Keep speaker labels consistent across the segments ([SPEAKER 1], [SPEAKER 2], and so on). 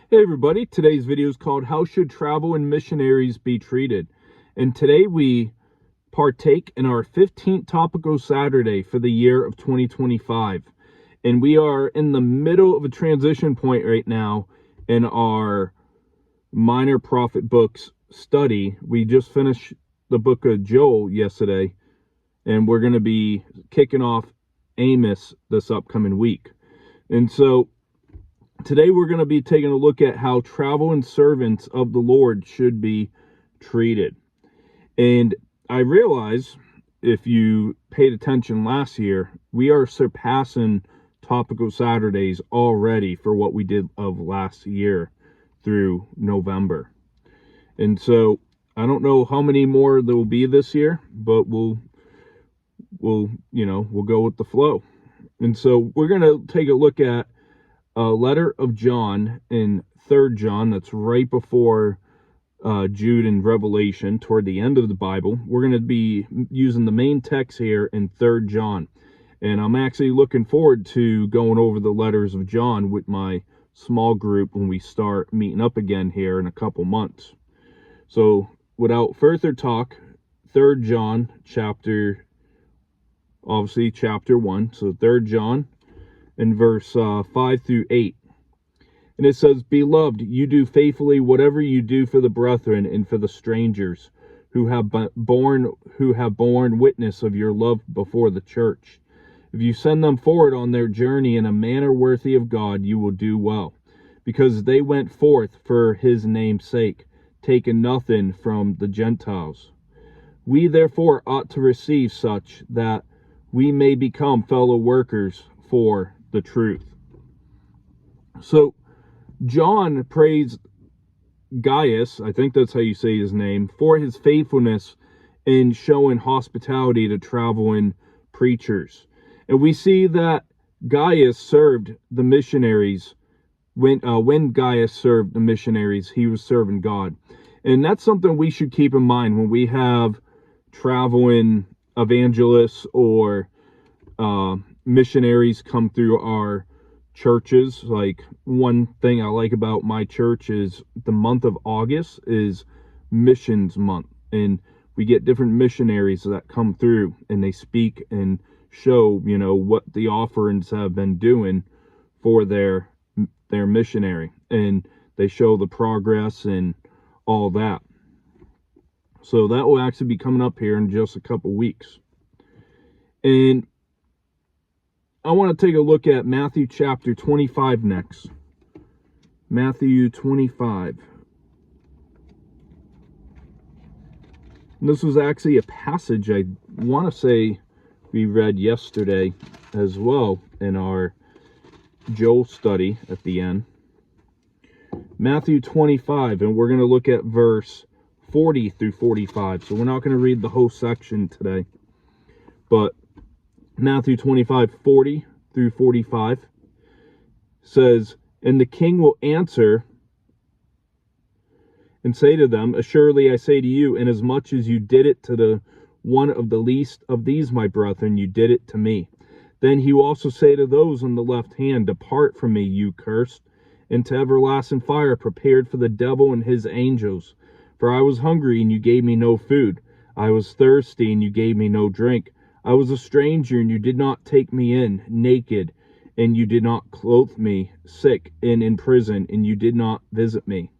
[SPEAKER 1] Hey everybody, today's video is called How Should Travel and Missionaries Be Treated? And today we partake in our 15th Topical Saturday for the year of 2025. And we are in the middle of a transition point right now in our Minor Prophet books study. We just finished the book of Joel yesterday, and we're going to be kicking off Amos this upcoming week. And so today we're going to be taking a look at how travel and servants of the Lord should be treated. And I realize, if you paid attention last year, we are surpassing Topical Saturdays already for what we did of last year through November. And so I don't know how many more there will be this year, but we'll go with the flow. And so we're going to take a look at a letter of John in 3rd John. That's right before Jude and Revelation, toward the end of the Bible. We're going to be using the main text here in 3rd John. And I'm actually looking forward to going over the letters of John with my small group when we start meeting up again here in a couple months. So without further talk, 3rd John chapter 1. So 3rd John in verse 5 through 8. And it says, "Beloved, you do faithfully whatever you do for the brethren and for the strangers who have borne witness of your love before the church. If you send them forward on their journey in a manner worthy of God, you will do well, because they went forth for his name's sake, taking nothing from the Gentiles. We therefore ought to receive such, that we may become fellow workers for the truth." So John praised Gaius, I think that's how you say his name, for his faithfulness in showing hospitality to traveling preachers. And we see that Gaius served the missionaries. When Gaius served the missionaries, he was serving God. And that's something we should keep in mind when we have traveling evangelists or missionaries come through our churches. Like, one thing I like about my church is the month of August is missions month, and we get different missionaries that come through and they speak and show what the offerings have been doing for their missionary, and they show the progress and all that. So that will actually be coming up here in just a couple weeks. And I want to take a look at Matthew chapter 25 next. Matthew 25. And this was actually a passage I want to say we read yesterday as well in our Joel study at the end. Matthew 25, and we're going to look at verse 40 through 45. So we're not going to read the whole section today, but Matthew 25, 40 through 45 says, "And the king will answer and say to them, Assuredly I say to you, inasmuch as you did it to the one of the least of these my brethren, you did it to me. Then he will also say to those on the left hand, Depart from me, you cursed, into everlasting fire prepared for the devil and his angels. For I was hungry, and you gave me no food. I was thirsty, and you gave me no drink. I was a stranger, and you did not take me in, naked, and you did not clothe me, sick, and in prison, and you did not visit me.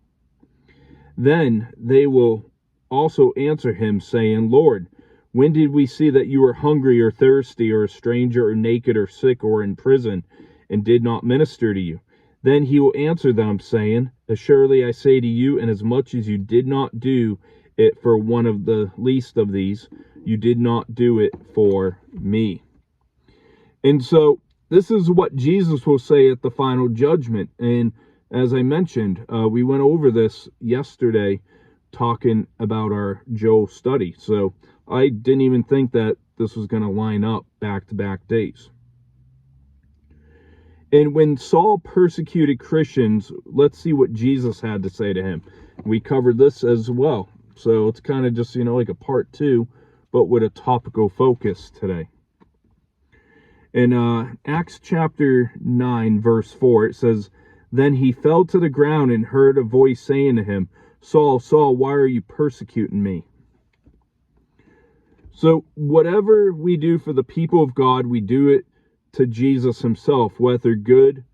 [SPEAKER 1] Then they will also answer him, saying, Lord, when did we see that you were hungry or thirsty or a stranger or naked or sick or in prison, and did not minister to you? Then he will answer them, saying, Assuredly I say to you, inasmuch as you did not do it for one of the least of these, you did not do it for me." And so this is what Jesus will say at the final judgment. And as I mentioned, we went over this yesterday talking about our Joel study. So I didn't even think that this was going to line up back-to-back days. And when Saul persecuted Christians, let's see what Jesus had to say to him. We covered this as well. So it's kind of just, like a part 2, but with a topical focus today. In Acts chapter 9, verse 4, it says, Then he fell to the ground and heard a voice saying to him, Saul, Saul, why are you persecuting me? So whatever we do for the people of God, we do it to Jesus himself, whether good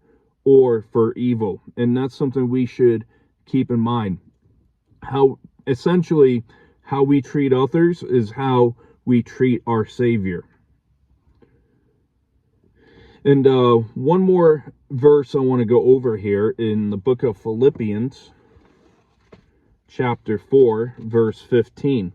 [SPEAKER 1] or for evil. And that's something we should keep in mind. How essentially how we treat others is how we treat our Savior. And one more verse I want to go over here in the book of Philippians, chapter 4, verse 15.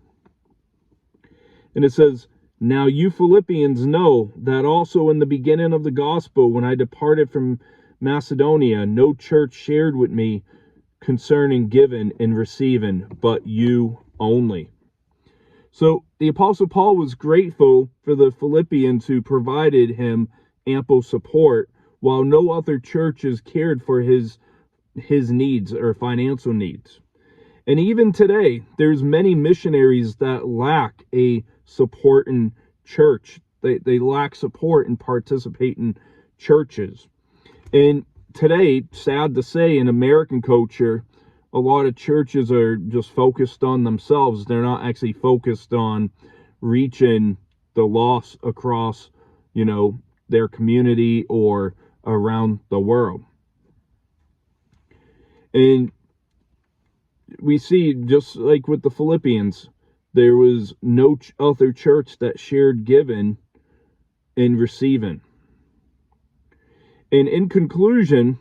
[SPEAKER 1] And it says, Now you Philippians know that also in the beginning of the gospel, when I departed from Macedonia, no church shared with me concerning giving and receiving, but you only. So the Apostle Paul was grateful for the Philippians who provided him ample support, while no other churches cared for his needs or financial needs. And even today, there's many missionaries that lack a supporting church. They lack support and participate in churches. And today, sad to say, in American culture, a lot of churches are just focused on themselves. They're not actually focused on reaching the lost across, their community or around the world. And we see, just like with the Philippians, there was no other church that shared giving and receiving. And in conclusion,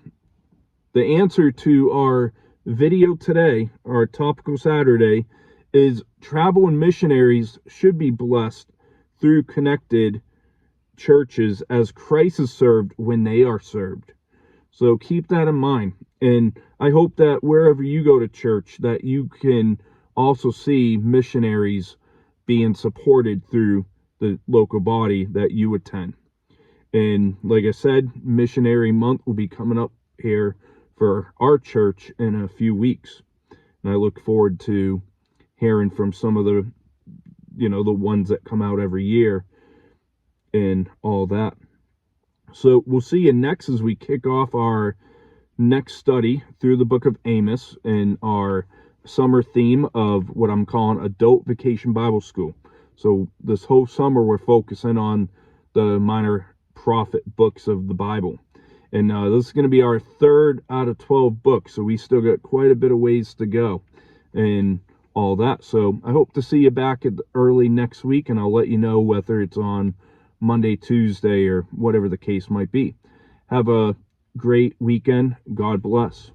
[SPEAKER 1] the answer to our video today, our Topical Saturday, is travel and missionaries should be blessed through connected churches as Christ is served when they are served. So keep that in mind. And I hope that wherever you go to church, that you can also see missionaries being supported through the local body that you attend. And like I said, Missionary Month will be coming up here for our church in a few weeks. And I look forward to hearing from some of the, the ones that come out every year and all that. So we'll see you next as we kick off our next study through the book of Amos and our summer theme of what I'm calling Adult Vacation Bible School. So this whole summer we're focusing on the minor prophet books of the Bible. And this is going to be our 3rd out of 12 books. So we still got quite a bit of ways to go and all that. So I hope to see you back early next week, and I'll let you know whether it's on Monday, Tuesday, or whatever the case might be. Have a great weekend. God bless.